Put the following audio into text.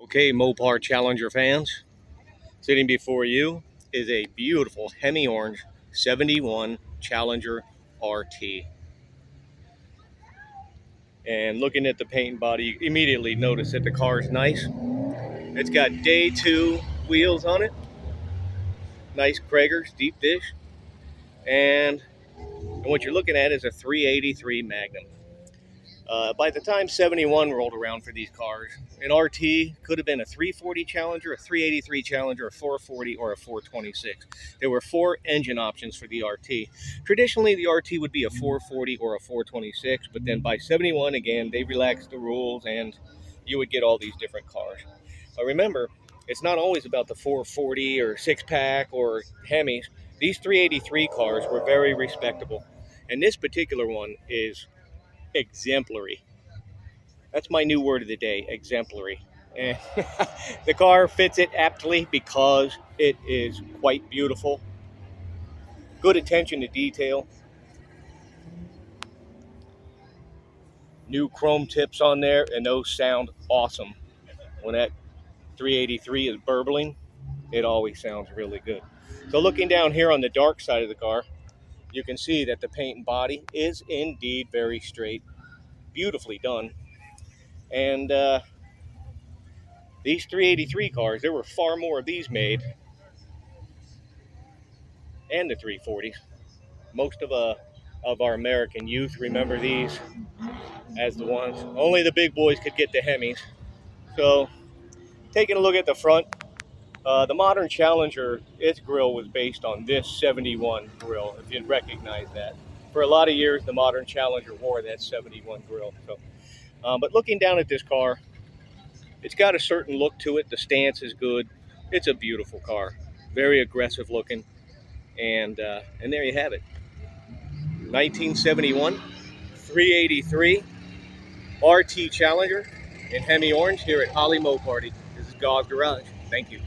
Okay, Mopar Challenger fans, sitting before you is a beautiful Hemi Orange 71 Challenger RT. And looking at the paint and body, you immediately notice that the car is nice. It's got day 2 wheels on it, nice cragars, deep dish, and what you're looking at is a 383 Magnum. By the time 71 rolled around for these cars, an RT could have been a 340 Challenger, a 383 Challenger, a 440, or a 426. There were 4 engine options for the RT. Traditionally, the RT would be a 440 or a 426, but then by 71, again, they relaxed the rules and you would get all these different cars. But remember, it's not always about the 440 or 6-pack or Hemis. These 383 cars were very respectable. And this particular one is exemplary. That's my new word of the day, exemplary. And the car fits it aptly because it is quite beautiful. Good attention to detail. New chrome tips on there, and those sound awesome. When that 383 is burbling, it always sounds really good. So looking down here on the dark side of the car, you can see that the paint and body is indeed very straight, beautifully done. And these 383 cars, there were far more of these made, and the 340s. Most of our American youth remember these as the ones. Only the big boys could get the Hemis. So, taking a look at the front, the modern Challenger, its grill was based on this 71 grill, if you'd recognize that. For a lot of years, the modern Challenger wore that 71 grill. So, but looking down at this car, it's got a certain look to it. The stance is good. It's a beautiful car, very aggressive looking, and there you have it. 1971 383 RT Challenger in Hemi Orange here at Holly Mo Party. This is Gause Garage. Thank you.